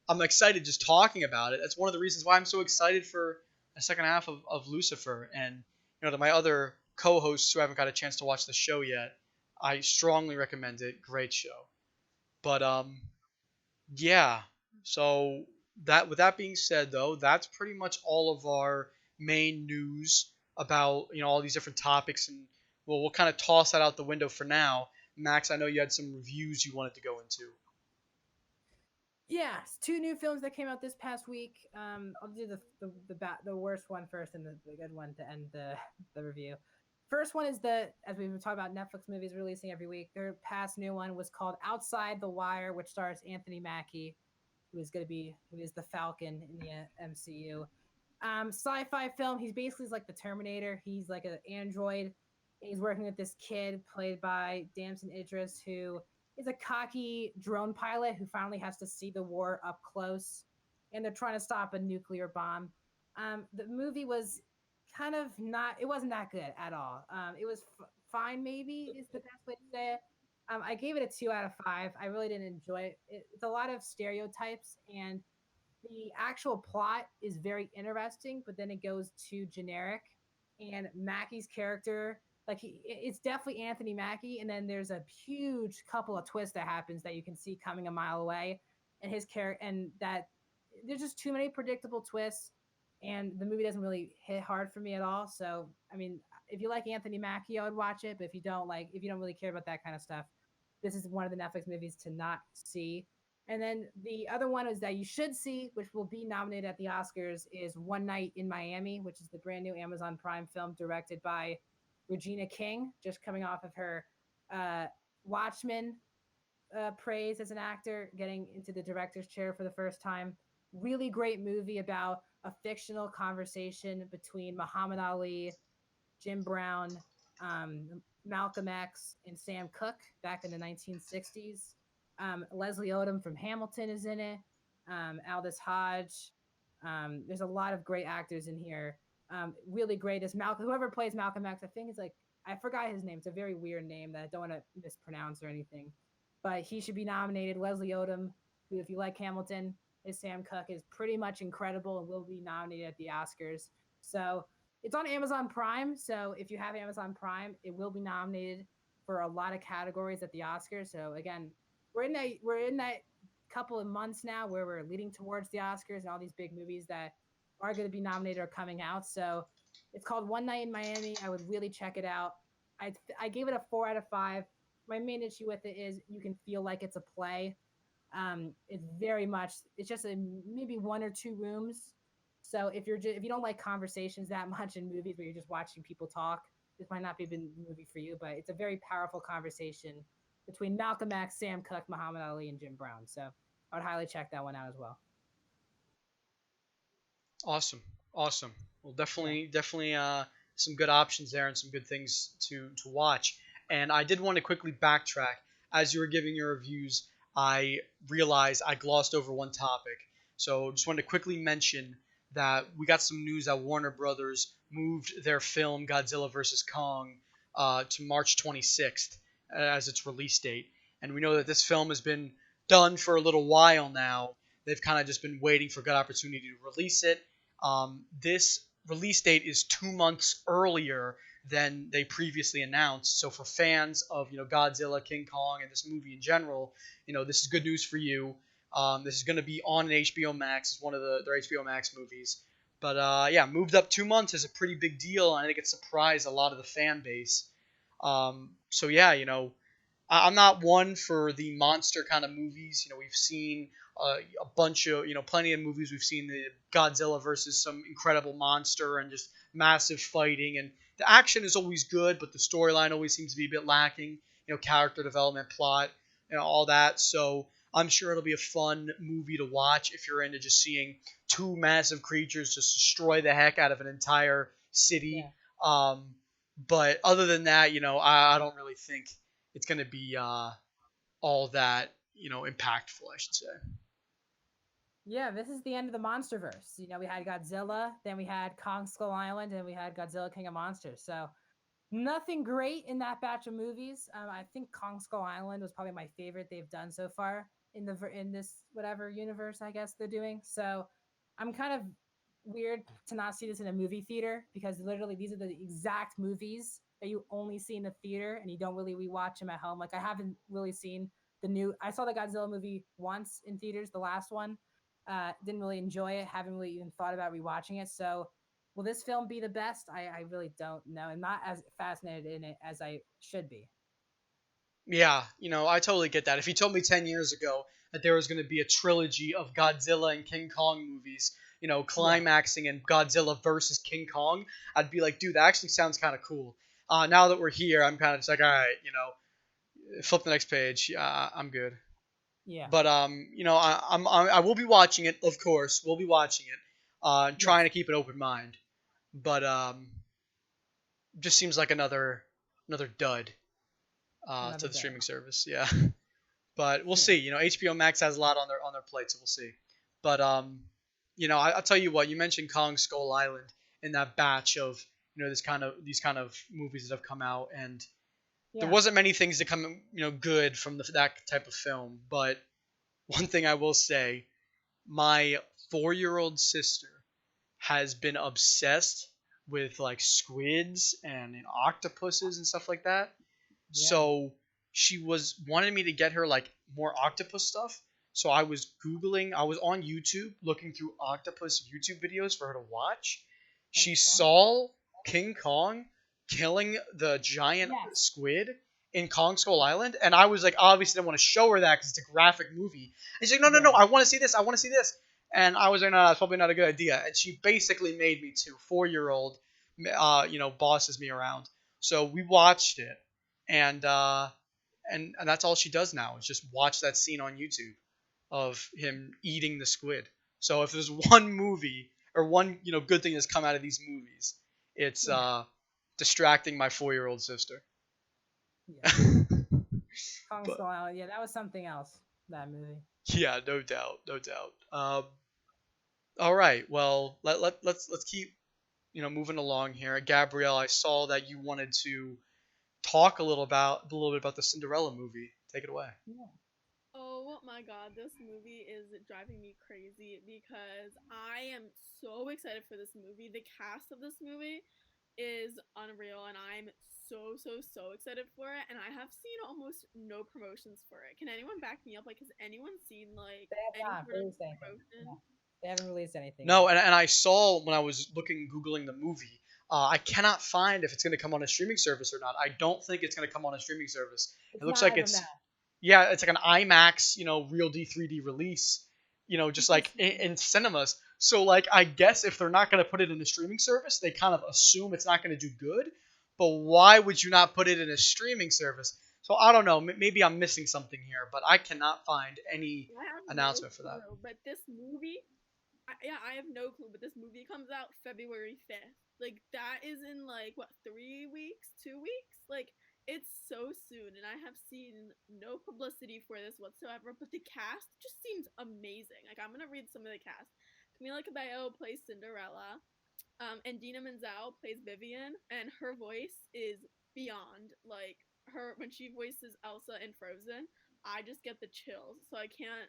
I'm excited just talking about it. That's one of the reasons why I'm so excited for a second half of Lucifer. And to my other co-hosts who haven't got a chance to watch the show yet, I strongly recommend it. Great show. But yeah. So with that being said, though, that's pretty much all of our main news about all these different topics, and we'll kind of toss that out the window for now. Max, I know you had some reviews you wanted to go into. Yeah, 2 new films that came out this past week. I'll do the worst one first and the good one to end the review. First one is as we've been talking about, Netflix movies releasing every week. Their past new one was called Outside the Wire, which stars Anthony Mackie, who is the Falcon in the MCU. Sci-fi film. He's basically like the Terminator. He's like an android. He's working with this kid played by Damson Idris, who is a cocky drone pilot who finally has to see the war up close, and they're trying to stop a nuclear bomb. The movie was it wasn't that good at all. It was fine, maybe is the best way to say it. I gave it a 2 out of 5. I really didn't enjoy it. It's a lot of stereotypes, and the actual plot is very interesting, but then it goes too generic. And Mackie's character, it's definitely Anthony Mackie, and then there's a huge couple of twists that happens that you can see coming a mile away, and his character, and that there's just too many predictable twists, and the movie doesn't really hit hard for me at all. So, I mean, if you like Anthony Mackie, I would watch it, but if you don't really care about that kind of stuff, this is one of the Netflix movies to not see. And then the other one is that you should see, which will be nominated at the Oscars, is One Night in Miami, which is the brand new Amazon Prime film directed by Regina King, just coming off of her Watchmen praise as an actor, getting into the director's chair for the first time. Really great movie about a fictional conversation between Muhammad Ali, Jim Brown, Malcolm X, and Sam Cooke back in the 1960s. Leslie Odom from Hamilton is in it. Aldous Hodge. There's a lot of great actors in here. Really great is Malcolm. Whoever plays Malcolm X, I think is like I forgot his name. It's a very weird name that I don't want to mispronounce or anything. But he should be nominated. Leslie Odom, who, if you like Hamilton, is Sam Cooke, is pretty much incredible and will be nominated at the Oscars. So it's on Amazon Prime. So if you have Amazon Prime, it will be nominated for a lot of categories at the Oscars. So again, we're in that couple of months now where we're leading towards the Oscars and all these big movies that are going to be nominated are coming out. So it's called One Night in Miami. I would really check it out. I gave it a 4 out of 5. My main issue with it is you can feel like it's a play. It's very much, it's just maybe 1 or 2 rooms. So if you don't like conversations that much in movies where you're just watching people talk, this might not be the movie for you. But it's a very powerful conversation between Malcolm X, Sam Cooke, Muhammad Ali, and Jim Brown. So I would highly check that one out as well. Awesome. Well, definitely some good options there and some good things to watch. And I did want to quickly backtrack. As you were giving your reviews, I realized I glossed over one topic. So just wanted to quickly mention that we got some news that Warner Brothers moved their film Godzilla vs. Kong to March 26th as its release date. And we know that this film has been done for a little while now. They've kind of just been waiting for a good opportunity to release it. This release date is 2 months earlier than they previously announced. So for fans of Godzilla, King Kong, and this movie in general, this is good news for you. This is going to be on an HBO Max. It's one of their HBO Max movies. But moved up 2 months is a pretty big deal, and I think it surprised a lot of the fan base. I'm not one for the monster kind of movies. We've seen a bunch of, plenty of movies. We've seen the Godzilla versus some incredible monster and just massive fighting. And the action is always good, but the storyline always seems to be a bit lacking. Character development, plot, all that. So I'm sure it'll be a fun movie to watch if you're into just seeing 2 massive creatures just destroy the heck out of an entire city. Yeah. But other than that, I don't really think it's going to be all that, impactful, I should say. Yeah, this is the end of the MonsterVerse. We had Godzilla, then we had Kong Skull Island, and we had Godzilla King of Monsters. So nothing great in that batch of movies. I think Kong Skull Island was probably my favorite they've done so far in this whatever universe I guess they're doing. So I'm kind of weird to not see this in a movie theater because literally these are the exact movies that you only see in the theater and you don't really rewatch them at home. Like I haven't really seen I saw the Godzilla movie once in theaters, the last one. Didn't really enjoy it. Haven't really even thought about rewatching it. So will this film be the best? I really don't know. I'm not as fascinated in it as I should be. Yeah, I totally get that. If you told me 10 years ago that there was going to be a trilogy of Godzilla and King Kong movies, climaxing in Godzilla versus King Kong, I'd be like, dude, that actually sounds kind of cool. Now that we're here, I'm kind of just like, all right, flip the next page. I'm good. Yeah. But I will be watching it, of course. We'll be watching it. Trying to keep an open mind. But just seems like another dud to the streaming service. Yeah. But we'll see. HBO Max has a lot on their plate, so we'll see. But I'll tell you what. You mentioned Kong Skull Island in that batch of these kind of movies that have come out, and there wasn't many things that come good from that type of film. But one thing I will say, my 4-year-old sister has been obsessed with like squids and octopuses and stuff like that. Yeah. So she wanted me to get her like more octopus stuff. So I was on YouTube looking through octopus YouTube videos for her to watch. She saw King Kong killing the giant squid in Kong Skull Island, and I was like, obviously didn't want to show her that because it's a graphic movie. And she's like, no, I want to see this. I want to see this. And I was like, no, that's probably not a good idea. And she basically made me to 4-year-old, bosses me around. So we watched it, and that's all she does now is just watch that scene on YouTube of him eating the squid. So if there's one movie or one good thing that's come out of these movies, it's distracting my 4-year-old sister. Yeah. Kong Skull Island. Yeah, that was something else. That movie. Yeah, no doubt. All right. Well, let's keep moving along here. Gabrielle, I saw that you wanted to talk a little bit about the Cinderella movie. Take it away. Yeah. Oh my god, this movie is driving me crazy because I am so excited for this movie. The cast of this movie is unreal and I'm so excited for it, and I have seen almost no promotions for it. Can anyone back me up? Like, has anyone seen like They have any not sort released of anything. promotion? No. They haven't released anything. No, and I saw when I was Googling the movie, I cannot find if it's going to come on a streaming service or not. I don't think it's going to come on a streaming service. It looks like it's like an IMAX, real 3D release, just like in cinemas. So like I guess if they're not going to put it in a streaming service, they kind of assume it's not going to do good. But why would you not put it in a streaming service? So I don't know. Maybe I'm missing something here, but I cannot find any announcement for that. But this movie, I have no clue. But this movie comes out February 5th. Like that is in like what 3 weeks, 2 weeks? Like it's so soon, and I have seen no publicity for this whatsoever. But the cast just seems amazing. Like I'm gonna read some of the cast. Camila Cabello plays Cinderella. And Dina Menzel plays Vivian, and her voice is beyond. Like her when she voices Elsa in Frozen, I just get the chills. So I can't.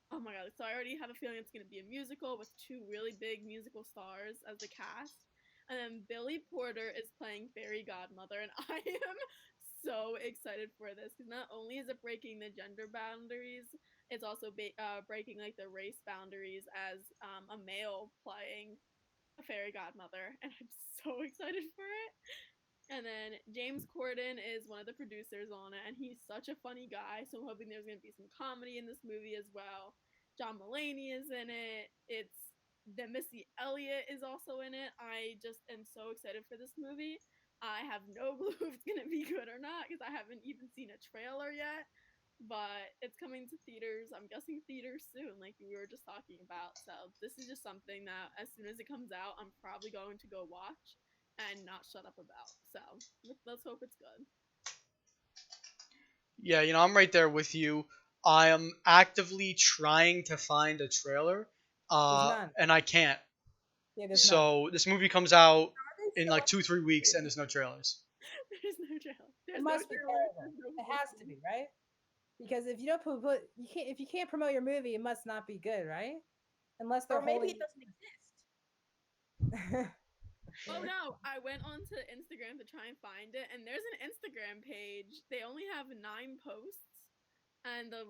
Oh my god! So I already have a feeling it's gonna be a musical with 2 really big musical stars as the cast, and then Billy Porter is playing Fairy Godmother, and I am so excited for this because not only is it breaking the gender boundaries, it's also breaking like the race boundaries as a male playing a fairy godmother, and I'm so excited for it. And then James Corden is one of the producers on it, and he's such a funny guy, so I'm hoping there's gonna be some comedy in this movie as well. John Mulaney is in it. Missy Elliott is also in it. I just am so excited for this movie. I have no clue if it's gonna be good or not because I haven't even seen a trailer yet. But it's coming to theaters. I'm guessing theaters soon, like we were just talking about. So this is just something that as soon as it comes out, I'm probably going to go watch and not shut up about. So let's hope it's good. Yeah, I'm right there with you. I am actively trying to find a trailer, and I can't. Yeah, so this movie comes out in like 2-3 weeks, and there's no trailers. There's no trailer. It must be terrible. It has to be, right? Because if you don't if you can't promote your movie, it must not be good, right? Unless they're maybe it doesn't exist. Oh no, I went onto Instagram to try and find it, and there's an Instagram page. They only have 9 posts, and the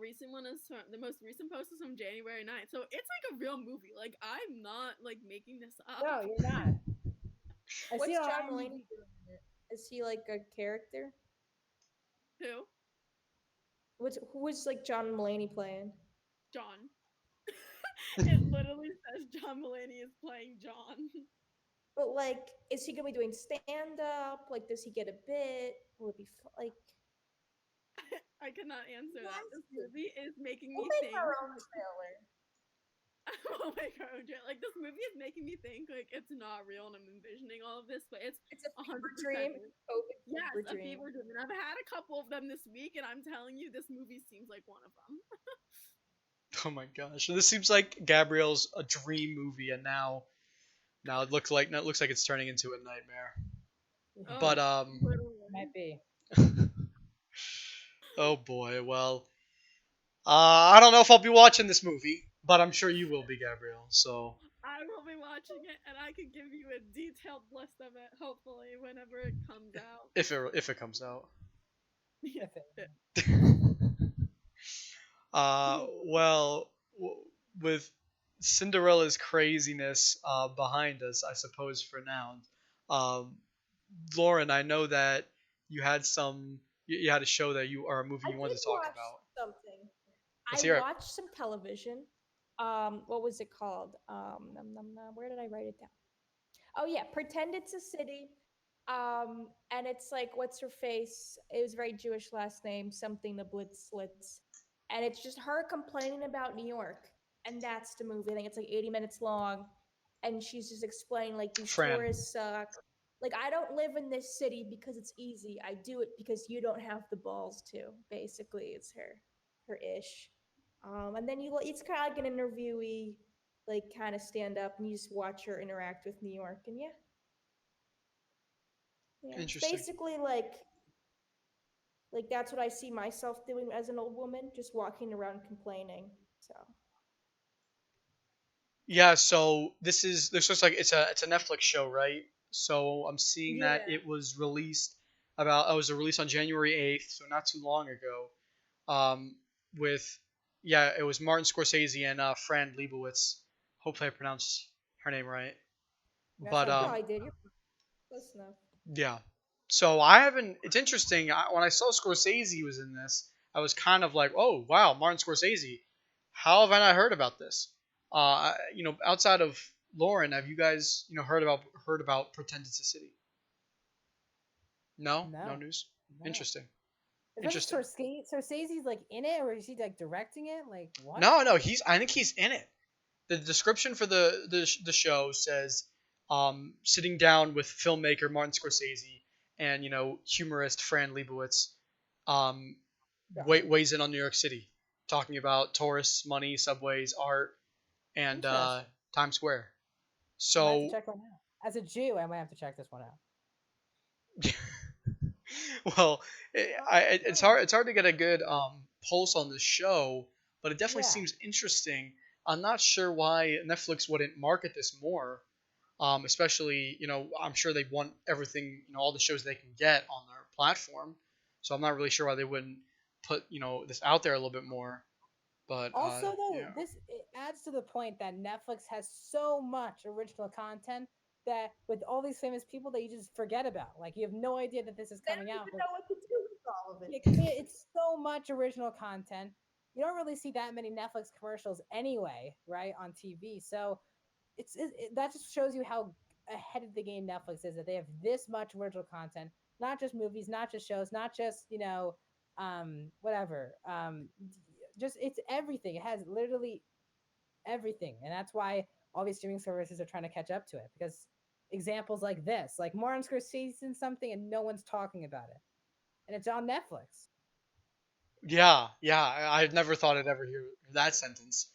most recent post is from January 9th. So it's like a real movie. Like I'm not like making this up. No, you're not. What's John Mulaney doing in it? Is he like a character? Who? Who is like John Mulaney playing? John. It literally says John Mulaney is playing John. But like, is he gonna be doing stand up? Like, does he get a bit? Will it be like? I cannot answer that. This movie is making me make think. our own trailer. We'll make our own trailer. Like this movie is making me think like it's not real, and I'm envisioning all of this, but it's a 100% dream. Yes, a a fever dream. And I've had a couple of them this week, and I'm telling you, this movie seems like one of them. Oh my gosh, this seems like Gabrielle's a dream movie, and now it looks like it's turning into a nightmare. But might be. Oh boy, well, I don't know if I'll be watching this movie, but I'm sure you will be, Gabrielle. So I will be watching it, and I can give you a detailed list of it, hopefully, whenever it comes out. If it comes out. Yeah. Well, with Cinderella's craziness behind us, I suppose for now, Lauren, I know that you had some you had a show that you or a movie I you wanted did to talk watch about. something. Let's I hear it. watched some television. What was it called? Where did I write it down? Oh yeah, Pretend It's a City. And it's like, what's her face? It was a very Jewish last name, something the Blitz Slits. And it's just her complaining about New York. And that's the movie. I think it's like 80 minutes long. And she's just explaining like these Fran. tourists suck. Like, I don't live in this city because it's easy. I do it because you don't have the balls to. Basically, it's her ish. And then it's kind of like an interviewee, like kind of stand up, and you just watch her interact with New York. And yeah, it's Interesting. basically like that's what I see myself doing as an old woman, just walking around complaining. So Yeah, so this looks like it's a Netflix show, right? So I'm seeing that yeah, it was released released on January 8th, so not too long ago. With it was Martin Scorsese and Fran Lebowitz. Hopefully I pronounced her name right. That But sounds no, good. I did. You're close enough. yeah. So I haven't. It's interesting. When I saw Scorsese was in this, I was kind of like, oh wow, Martin Scorsese. How have I not heard about this? Outside of Lauren, have you guys heard about Pretend It's a City? No, no No. news. No. Interesting. Is Interesting. Scorsese's like in it, or is he like directing it? Like what? No, I think he's in it. The description for the show says, sitting down with filmmaker Martin Scorsese and humorist Fran Lebowitz, weighs in on New York City, talking about tourists, money, subways, art, and Interesting. Times Square. I might have to So, check one out. As a Jew, I might have to check this one out. well, it's hard to get a good pulse on the show, but it definitely Yeah. seems interesting. I'm not sure why Netflix wouldn't market this more. Especially, I'm sure they want everything, all the shows they can get on their platform. So I'm not really sure why they wouldn't put, this out there a little bit more. But Also, though, yeah. it adds to the point that Netflix has so much original content that with all these famous people that you just forget about. Like you have no idea that this is I coming don't out. even know what to do with all of it. Yeah, 'cause it's so much original content. You don't really see that many Netflix commercials anyway, right, on TV. So that just shows you how ahead of the game Netflix is, that they have this much original content, not just movies, not just shows, not just whatever, just it's everything. It has literally everything, and that's why all these streaming services are trying to catch up to it, because examples like this, like Martin Scorsese in something and no one's talking about it, and it's on Netflix. Yeah, I've never thought I'd ever hear that sentence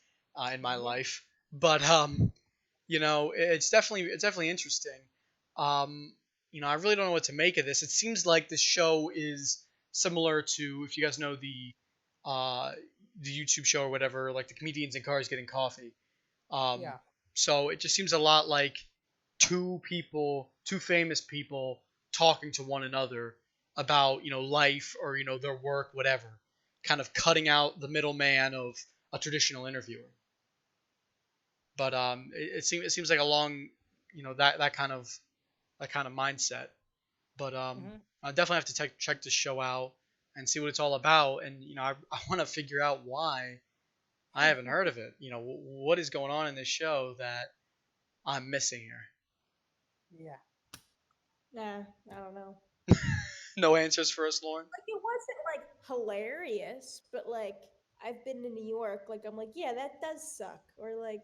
in my life. But it's definitely interesting. I really don't know what to make of this. It seems like the show is similar to, if you guys know uh the YouTube show or whatever, like the comedians in cars getting coffee. Yeah. So it just seems a lot like two famous people talking to one another about life or their work, whatever, kind of cutting out the middleman of a traditional interviewer. But it seems like a long, that kind of mindset. But I definitely have to check this show out and see what it's all about. And I want to figure out why I haven't heard of it. What is going on in this show that I'm missing here? Yeah. Nah, I don't know. No answers for us, Lauren. Like, it wasn't like hilarious, but like I've been to New York. Like, I'm like, yeah, that does suck. Or like,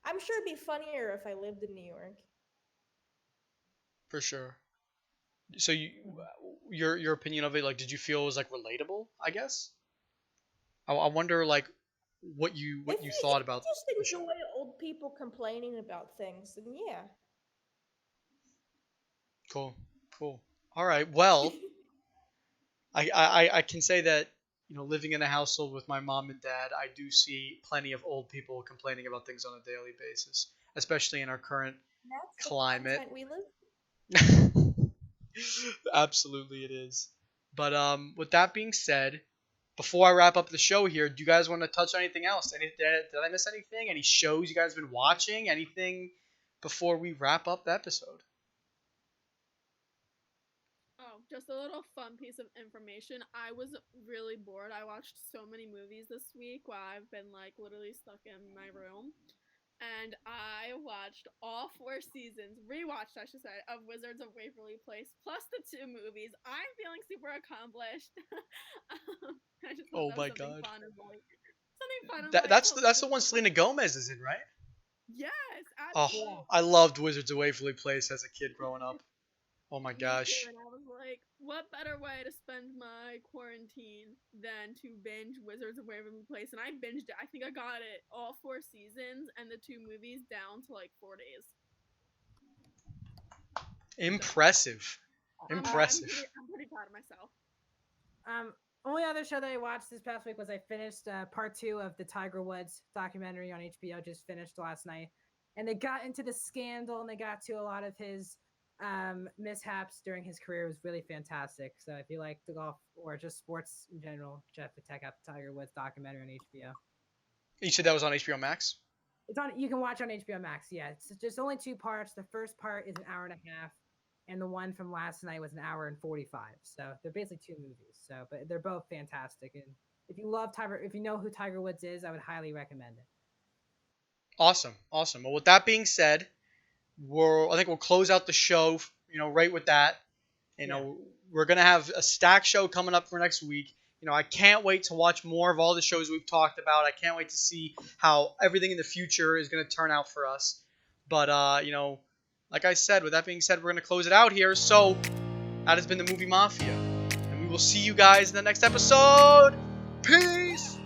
I'm sure it'd be funnier if I lived in New York. For sure. So your opinion of it, like, did you feel it was like relatable? I guess. I wonder like what you If thought if about you just the show. enjoy old people complaining about things, then yeah. Cool. All right. Well, I can say that living in a household with my mom and dad, I do see plenty of old people complaining about things on a daily basis, especially in our current That's the climate. content we live. Absolutely, it is. But with that being said, before I wrap up the show here, do you guys want to touch on anything else? Did I miss anything? Any shows you guys been watching? Anything before we wrap up the episode? Oh, just a little fun piece of information. I was really bored. I watched so many movies this week while I've been like literally stuck in my room. And I watched all 4 seasons, rewatched, I should say, of Wizards of Waverly Place, plus the 2 movies. I'm feeling super accomplished. I just thought Oh that my was something god. fun and like something fun and like That's the one Selena Gomez is in, right? Yes, Oh, absolutely. I loved Wizards of Waverly Place as a kid growing up. Oh my Me too, gosh. and I was like, what better way to spend my quarantine than to binge Wizards of Waverly Place? And I binged it. I think I got it all 4 seasons and the 2 movies down to like 4 days. Impressive. I'm Impressive. pretty proud of myself. Only other show that I watched this past week was I finished part 2 of the Tiger Woods documentary on HBO. Just finished last night, and they got into the scandal and they got to a lot of his mishaps during his career. It was really fantastic. So if you like the golf or just sports in general, Jeff would check out the Tiger Woods documentary on HBO. You said that was on HBO Max? It's on. You can watch on HBO Max. Yeah, it's just only 2 parts. The first part is an hour and a half, and the one from last night was an hour and 45. So they're basically 2 movies. So, but they're both fantastic. And if you love Tiger, if you know who Tiger Woods is, I would highly recommend it. Awesome. Well, with that being said, I think we'll close out the show, right with that. We're going to have a stack show coming up for next week. I can't wait to watch more of all the shows we've talked about. I can't wait to see how everything in the future is going to turn out for us. But, like I said, with that being said, we're going to close it out here. So that has been the Movie Mafia. And we will see you guys in the next episode. Peace!